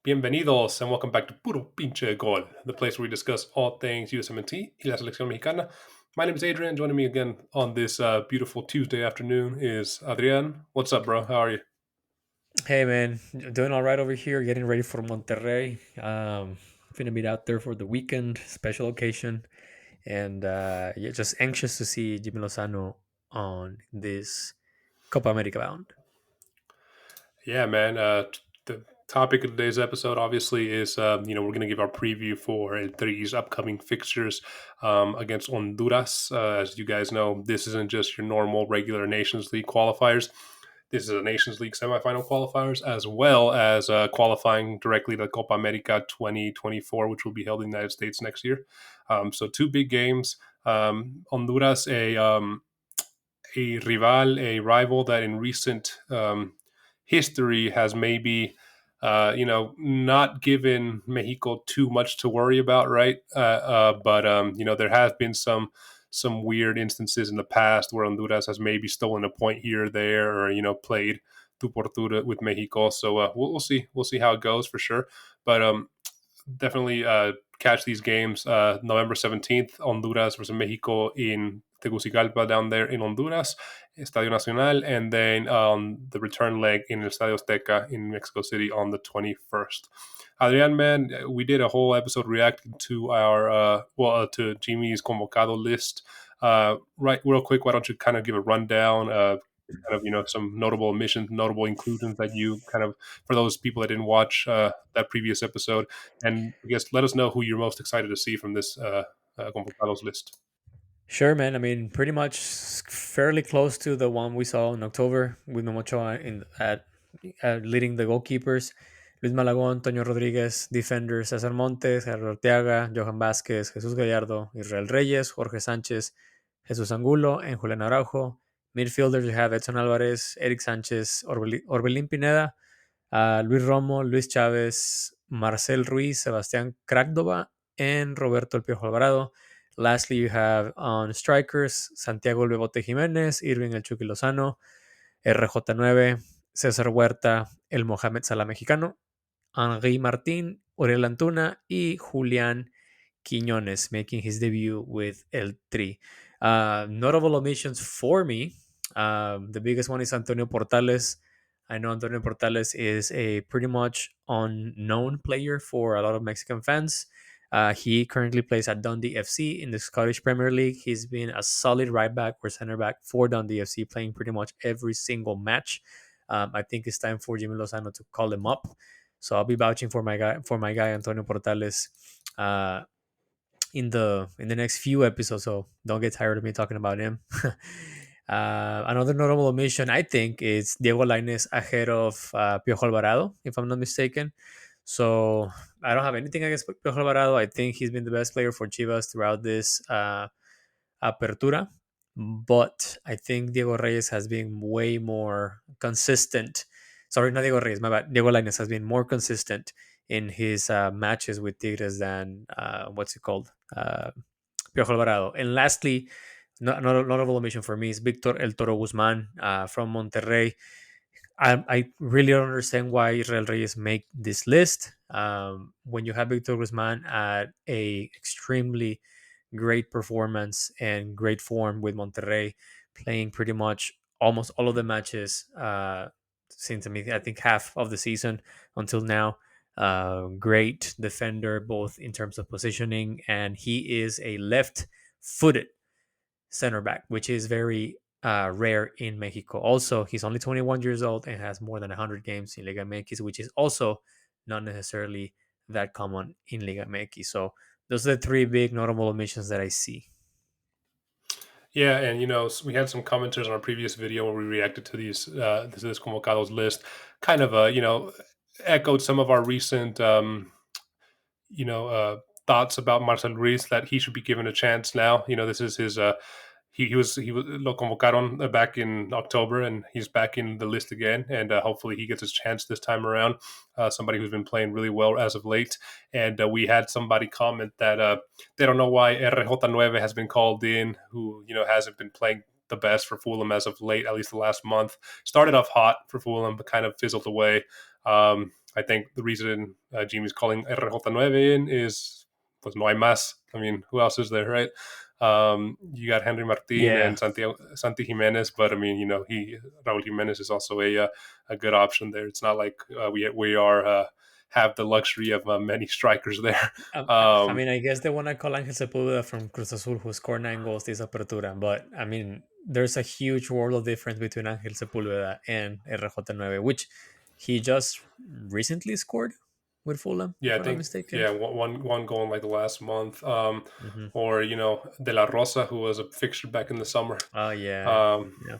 Bienvenidos and welcome back to Puro Pinche Gol, the place where we discuss all things USMNT y la selección mexicana. My name is Adrian. Joining me again on this beautiful Tuesday afternoon is Adrian. What's up, bro? How are you? Hey man, doing all right over here. Getting ready for Monterrey. Finna meet out there for the weekend, special occasion, and yeah, just anxious to see jimmylozano on this Copa America bound. Yeah, man. The topic of today's episode, obviously, is we're going to give our preview for eltri's upcoming fixtures against Honduras. As you guys know, this isn't just your normal regular Nations League qualifiers. This is a Nations League semifinal qualifiers, as well as qualifying directly to Copa America 2024, which will be held in the United States next year. So two big games. Honduras, a rival that in recent history has maybe not given Mexico too much to worry about, right? But there have been some weird instances in the past where Honduras has maybe stolen a point here or there, or played tu por tu with Mexico. So we'll see. We'll see how it goes for sure. But definitely catch these games. November 17th, Honduras versus Mexico in Tegucigalpa down there in Honduras, Estadio Nacional, and then the return leg in Estadio Azteca in Mexico City on the 21st. Adrian, man, we did a whole episode reacting to our to Jimmy's convocado list. Right, real quick, why don't you kind of give a rundown? Kind of some notable omissions, notable inclusions that you kind of, for those people that didn't watch that previous episode, and I guess let us know who you're most excited to see from this convocados list. Sure, man. I mean, pretty much fairly close to the one we saw in October with Memochoa at leading the goalkeepers. Luis Malagón, Toño Rodríguez, defenders César Montes, Gerardo Arteaga, Johan Vázquez, Jesús Gallardo, Israel Reyes, Jorge Sánchez, Jesús Angulo, and Julián Araujo. Midfielders, you have Edsonalvarez, Eric Sánchez, Orbelín Pineda, Luis Romo, Luis Chávez, Marcel Ruiz, Sebastián Crácdova, and Roberto El Piojo Alvarado. Lastly, you have on strikers Santiago El Bebote Jiménez, Irving El Chukylozano, RJ9, César Huerta, El Mohamed Salah Mexicano, Henri Martín, Uriel Antuna, y Julián Quiñones making his debut with El Tri. Notable omissions for me. The biggest one is Antonio Portales. I know Antonio Portales is a pretty much unknown player for a lot of Mexican fans. He currently plays at Dundee FC in the Scottish Premier League. He's been a solid right back or center back for Dundee FC, playing pretty much every single match. I think it's time for Jimmy Lozano to call him up. So I'll be vouching for my guy Antonio Portales in the next few episodes. So don't get tired of me talking about him. Another notable omission, I think, is Diego Lainez ahead of Piojo Alvarado, if I'm not mistaken. So I don't have anything against Piojo Alvarado. I think he's been the best player for Chivas throughout this apertura. But I think Diego Reyes has been way more consistent. Sorry, not Diego Reyes, my bad. Diego Lainez has been more consistent in his matches with Tigres than what's it called? Piojo Alvarado. And lastly, notable omission for me is Victor El Toro Guzman from Monterrey. I really don't understand why Israel Reyes make this list. When you have Victor Guzman at a extremely great performance and great form with Monterrey, playing pretty much almost all of the matches since I think half of the season until now. Great defender, both in terms of positioning, and he is a left-footed center back, which is very rare in Mexico. Also, he's only 21 years old and has more than 100 games in Liga MX, which is also not necessarily that common in Liga MX. So those are the three big notable omissions that I see. Yeah, and we had some commenters on our previous video where we reacted to this convocados list, kind of echoed some of our recent thoughts about Marcel Ruiz, that he should be given a chance now. This is his he was lo convocaron back in October, and he's back in the list again, and hopefully he gets his chance this time around. Somebody who's been playing really well as of late, and we had somebody comment that they don't know why RJ9 has been called in, who hasn't been playing the best for Fulham as of late, at least the last month. Started off hot for Fulham, but kind of fizzled away. I think the reason Jimmy's calling RJ9 in is pues no hay más. I mean, who else is there, right? You got Henry Martin Yeah. and Santigimenez, but I mean, Raul Jimenez is also a good option there. It's not like we are have the luxury of many strikers there. I Um, mean, I guess the one I call Angel Sepulveda from Cruzazul, who scored 9 goals this Apertura. But I mean, there's a huge world of difference between Angel Sepulveda and RJ9, which he just recently scored with Fulham, yeah, if I I'm not think mistaken. yeah one goal in like the last month. Hmm. Or De La Rosa, who was a fixture back in the summer. Oh yeah, Um, yeah.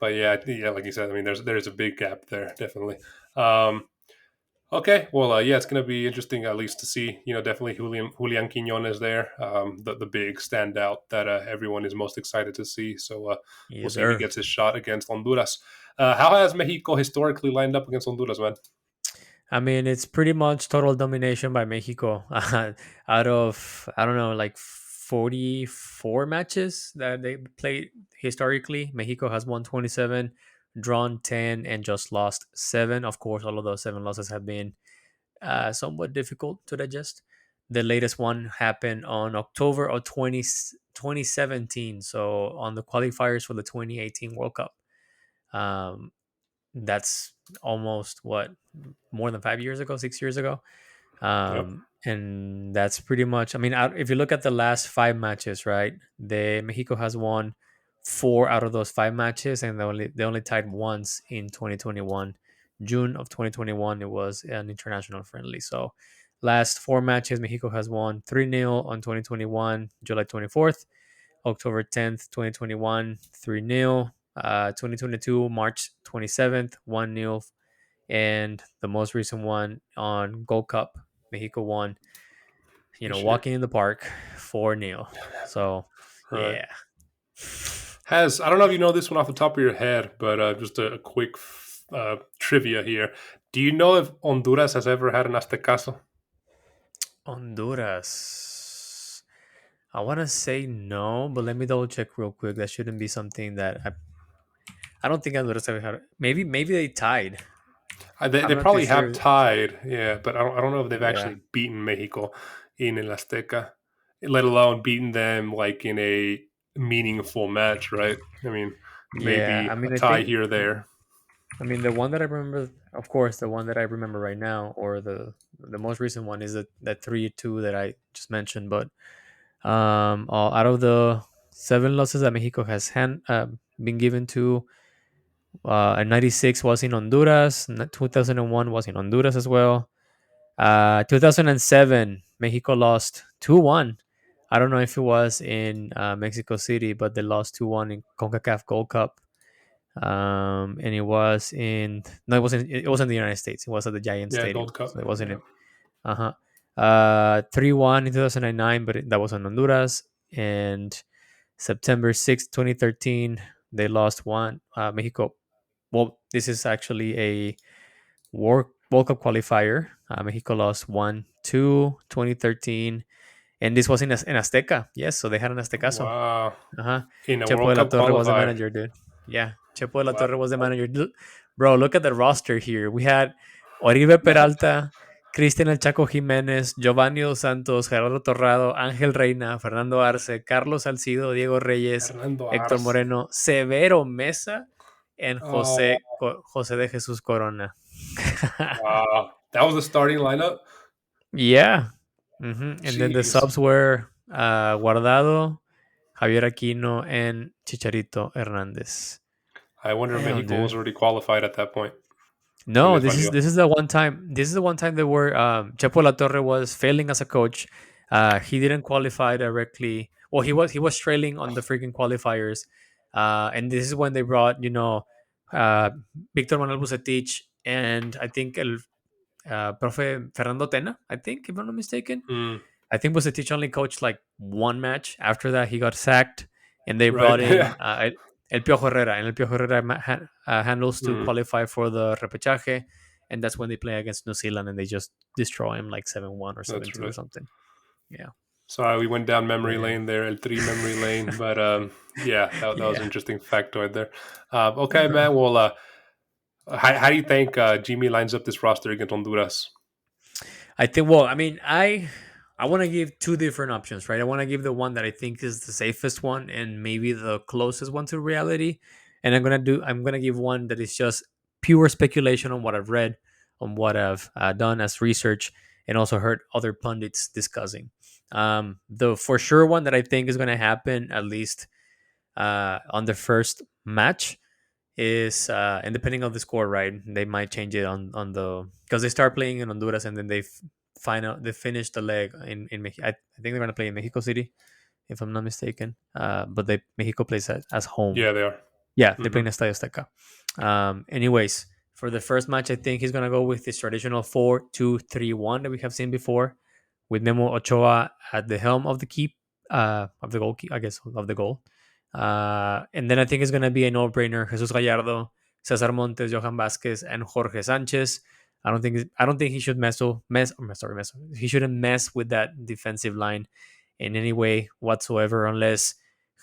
but yeah, like you said, I mean, there's a big gap there, definitely. Um, okay, well, yeah, it's going to be interesting at least to see. Definitely Julian Quinones there, the big standout that everyone is most excited to see. So we'll Yes, see if he sir. gets his shot against Honduras. How has Mexico historically lined up against Honduras, man? I mean, it's pretty much total domination by Mexico. Out of, I don't know, like 44 matches that they played historically, Mexico has won 27, drawn 10, and just lost 7. Of course, all of those 7 losses have been somewhat difficult to digest. The latest one happened on October of 2017, so on the qualifiers for the 2018 World Cup. Um, that's almost what, more than 5 years ago, 6 years ago. Yep. And that's pretty much. I mean, if you look at the last 5 matches, right? The Mexico has won 4 out of those 5 matches, and they only tied once in 2021. June of 2021, it was an international friendly. So, last 4 matches, Mexico has won 3-0 on 2021, July 24th, October 10th, 2021, 3-0. 2022, March 27th, 1-0, and the most recent one on Gold Cup, Mexico won. This year, Walking in the park, 4-0. So right? yeah. Has I don't know if you know this one off the top of your head, but just a quick trivia here. Do you know if Honduras has ever had an Aztecaso? Honduras. I want to say no, but let me double check real quick. That shouldn't be something that I don't think Honduras ever had. Maybe they tied. They I'm not too probably have sure. tied, yeah, but I don't know if they've Yeah. actually beaten Mexico in El Azteca, let alone beaten them like in a meaningful match, right? I mean, Yeah. maybe I a mean, I tie think. here or there. I mean, the one that I remember, of course, the one that I remember right now, or the most recent one, is that 3-2 that I just mentioned. But out of the 7 losses that Mexico has been given to, and 96 was in Honduras, 2001 was in Honduras as well. 2007, Mexico lost 2-1. I don't know if it was in Mexico City, but they lost 2-1 in CONCACAF Gold Cup. And it was in no, it wasn't the United States. It was at the Giant Yeah, Stadium, Gold Cup. so it wasn't Yeah, in. Uh-huh. 3-1 in 2009, but that was in Honduras. And September 6th, 2013, they lost one. Mexico. Well, this is actually a World Cup qualifier. Mexico lost 1-2, 2013, and this was in Azteca. Yes, so they had an Aztecaso. wow, Uh-huh. in a Chepo World de la Cup Torre was the qualifier. manager, dude. Yeah, Chepo de la Wow, Torre was the manager. Bro, look at the roster here. We had Oribe Peralta, Cristian El Chaco Jiménez, Giovanni Dos Santos, Gerardo Torrado, Ángel Reina, Fernando Arce, Carlos Salcido, Diego Reyes, Fernando Héctor Arce. Moreno, Severo Mesa, and Oh, José de Jesús Corona. wow, that was the starting lineup. Yeah. And then the Jeez, subs were Guardado, Javier Aquino, and Chicharito Hernandez. I wonder if Damn, Mexico was dude. already qualified at that point. Y No, les this is valió. this is the one time. This is the one time that where Chepo La Torre was failing as a coach. He didn't qualify directly. Well, he was trailing on the freaking qualifiers, and this is when they brought uh, Victor Manuel Bucetich and I think Profe Fernando Tena. I think, if I'm not mistaken. Mm, I think Bucetich only coached like one match. After that, he got sacked, and they right. brought Yeah. in El Piojo Herrera, and El Piojo Herrera handles to Mm, qualify for the repechaje, and that's when they play against New Zealand, and they just destroy him like 7-1 or seven that's two or right. something. Yeah, Sorry, we went down but memory yeah, lane there, eltri memory lane. But yeah, that was an yeah. interesting factoid there. Okay, man. Well, How do you think Jimmy lines up this roster against Honduras? I think. Well, I mean, I want to give two different options, right? I want to give the one that I think is the safest one and maybe the closest one to reality, and I'm gonna give one that is just pure speculation on what I've read, on what I've done as research, and also heard other pundits discussing. The for sure one that I think is gonna happen at least on the first match is and depending on the score, right? They might change it on the because they start playing in Honduras and then they finish the leg in Mexico. I think they're gonna play in Mexico City if I'm not mistaken. But they Mexico plays as home. Yeah, they are. Yeah, they play Hmm. in Estadio Azteca. Anyways, for the first match, I think he's gonna go with his traditional 4-2-3-1 that we have seen before, with Memo Ochoa at the helm of the keep of the goal, I guess, of the goal. And then I think it's gonna be a no-brainer: Jesus Gallardo, Cesar Montes, Johan Vasquez, and Jorge Sanchez. I don't think he should mess. He shouldn't mess with that defensive line in any way whatsoever, unless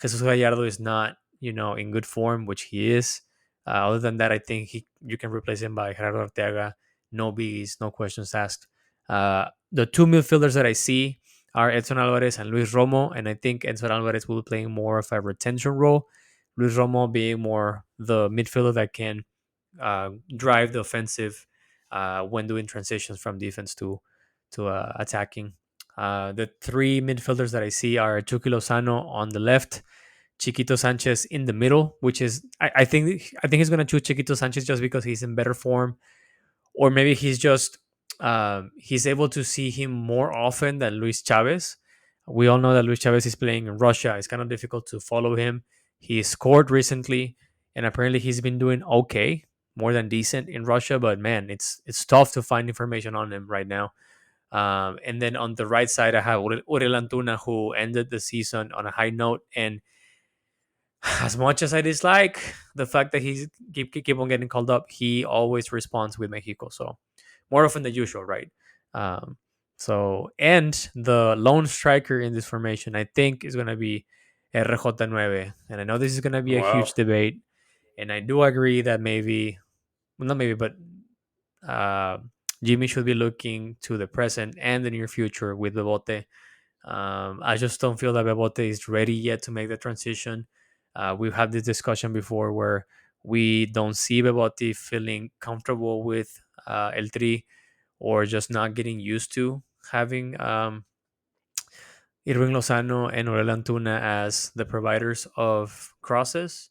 Jesus Gallardo is not, in good form, which he is. Other than that, I think you can replace him by Gerardo Arteaga. No biggies, no questions asked. The two midfielders that I see are Edsonalvarez and Luis Romo, and I think Edsonalvarez will be playing more of a retention role. Luis Romo being more the midfielder that can drive the offensive when doing transitions from defense to attacking. The three midfielders that I see are Chukylozano on the left, Chiquito Sanchez in the middle, which is I think he's gonna choose Chiquito Sanchez just because he's in better form, or maybe he's able to see him more often than Luis Chavez. We all know that Luis Chavez is playing in Russia. It's kind of difficult to follow him. He scored recently, and apparently he's been doing okay, more than decent in Russia. But man, it's tough to find information on him right now. And then on the right side, I have Uriel Antuna, who ended the season on a high note. And as much as I dislike the fact that he's keep on getting called up, he always responds with Mexico. So more often than usual, right? Um, and the lone striker in this formation, I think, is going to be RJ9. And I know this is going to be a Wow. huge debate. And I do agree that maybe, well, not maybe, but uh, Jimmy should be looking to the present and the near future with Bebote. I just don't feel that Bebote is ready yet to make the transition. We've had this discussion before where we don't see Bebote feeling comfortable with eltri, or just not getting used to having Irving Lozano and Orel Antuna as the providers of crosses.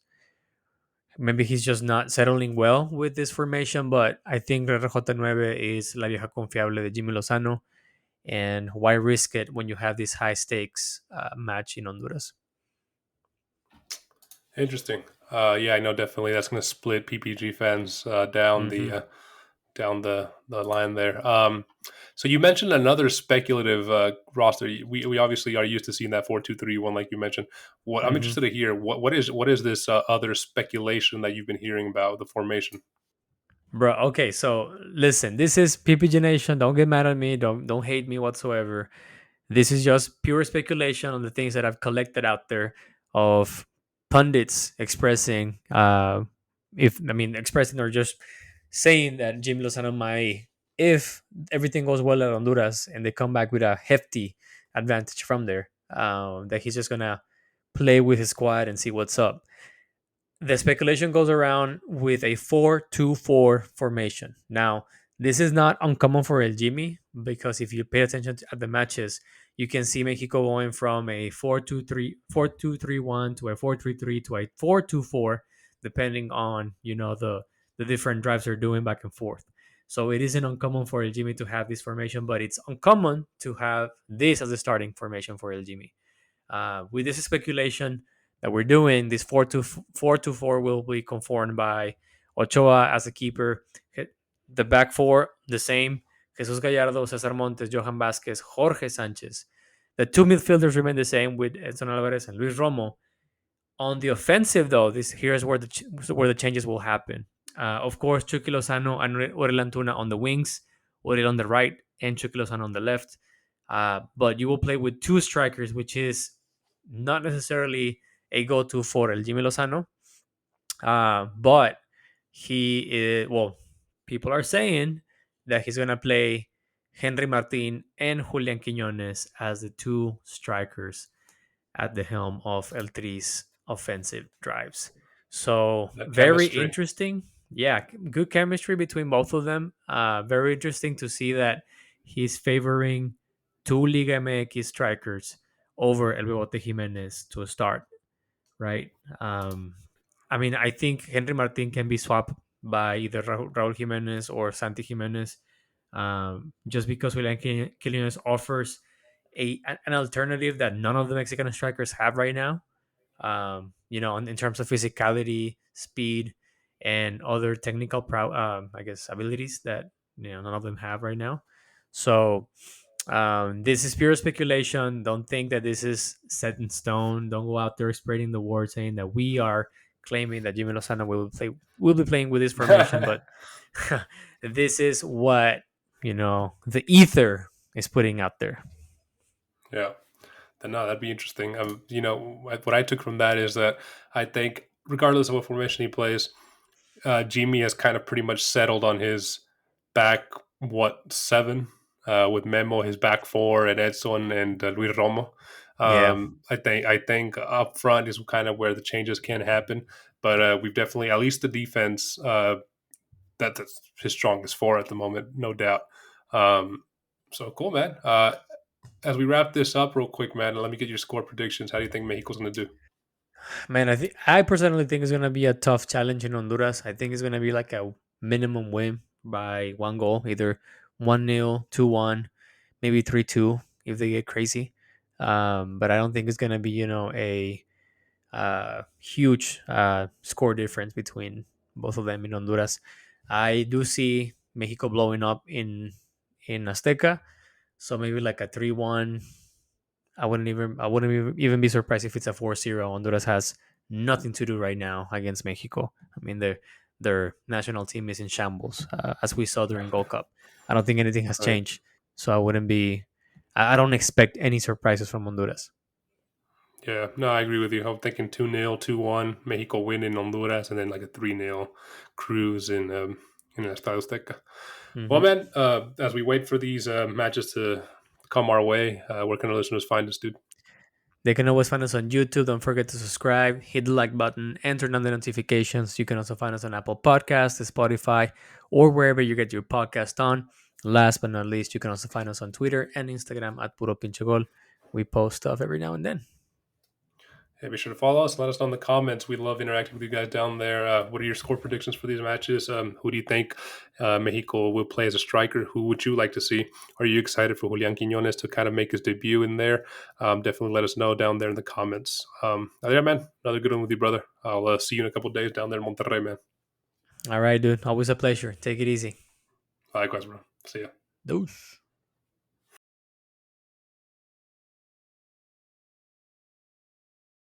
Maybe he's just not settling well with this formation, but I think RJ9 is la vieja confiable de Jimmy Lozano. And why risk it when you have this high stakes match in Honduras? Interesting. Yeah, I know definitely that's going to split PPG fans Hmm. down the line there. So you mentioned another speculative roster. We obviously are used to seeing that 4-2-3-1, like you mentioned. What I'm Hmm. interested to hear what is this other speculation that you've been hearing about the formation? Bro, okay, so listen, this is PPG Nation. Don't get mad at me. Don't hate me whatsoever. This is just pure speculation on the things that I've collected out there of pundits expressing, if I mean expressing or just saying that Jim Lozano might, if everything goes well at Honduras and they come back with a hefty advantage from there, that he's just gonna play with his squad and see what's up. The speculation goes around with a 4-2-4 formation. Now, this is not uncommon for El Jimmy, because if you pay attention at the matches, you can see Mexico going from a 4-2-3-1 to a 4-3-3 to a 4-2-4, depending on the different drives they're doing back and forth. So it isn't uncommon for El Jimmy to have this formation, but it's uncommon to have this as a starting formation for El Jimmy. With this speculation that we're doing, this 4-2-4 will be conformed by Ochoa as a keeper. The back four, the same: Jesus Gallardo, Cesar Montes, Johan Vasquez, Jorge Sanchez. The two midfielders remain the same with Edsonalvarez and Luis Romo. On the offensive, though, this here's where the changes will happen. Of course, Chukylozano and Orel Antuna on the wings, Orel on the right, and Chukylozano on the left. But you will play with two strikers, which is not necessarily a go-to for El Jimmy Lozano. But he is, well, people are saying that he's going to play Henry Martin and Julian Quiñones as the two strikers at the helm of eltri's offensive drives. So The very chemistry. interesting. Yeah, good chemistry between both of them. Very interesting to see that he's favoring two ligamx strikers over El Bebote Jimenez to start, right? Um, I mean, I think Henry Martin can be swapped by either Raul Jimenez or Santigimenez, just because Julian Quiñones offers an alternative that none of the Mexican strikers have right now. In terms of physicality, speed, and other technical I guess abilities that none of them have right now. So this is pure speculation. Don't think that this is set in stone. Don't go out there spreading the word saying that we are claiming that Jimmylozano will be playing with this formation, but this is what the ether is putting out there. Yeah. Then no, that'd be interesting. What I took from that is that I think, regardless of what formation he plays, Jimmy has kind of pretty much settled on his back seven, with Memo his back four and Edson and Luis Romo. Yeah. I think up front is kind of where the changes can happen, but we've definitely, at least the defense, that's his strongest four at the moment, no doubt. Um, so cool, man. As we wrap this up real quick, man, let me get your score predictions. How do you think Mexico's going to do? Man, I personally think it's gonna be a tough challenge in Honduras. I think it's gonna be like a minimum win by one goal, either 1-0, 2-1, maybe 3-2 if they get crazy. But I don't think it's gonna be a huge score difference between both of them in Honduras. I do see Mexico blowing up in Azteca, so maybe like a 3-1. I wouldn't even be surprised if it's a 4-0. Honduras has nothing to do right now against Mexico. I mean, their national team is in shambles, as we saw during Gold Cup. I don't think anything has Right. changed, so I wouldn't be. I don't expect any surprises from Honduras. Yeah, no, I agree with you. I'm thinking 2-0, 2-1, Mexico win in Honduras, and then like a 3-0 cruise in Estadio Azteca. Well, Hmm. man, as we wait for these matches to come our way, where can our listeners find us, dude? They can always find us on YouTube. Don't forget to subscribe, hit the like button, and turn on the notifications. You can also find us on Apple Podcasts, Spotify, or wherever you get your podcast on. Last but not least, you can also find us on Twitter and Instagram at Puro Pinche Gol. We post stuff every now and then. Hey, be sure to follow us. Let us know in the comments. We love interacting with you guys down there. What are your score predictions for these matches? Who do you think Mexico will play as a striker? Who would you like to see? Are you excited for Julian Quiñones to kind of make his debut in there? Definitely let us know down there in the comments. Yeah, man, another good one with you, brother. I'll see you in a couple days down there in Monterrey, man. All right, dude. Always a pleasure. Take it easy. Likewise, bro. See ya. Deuce.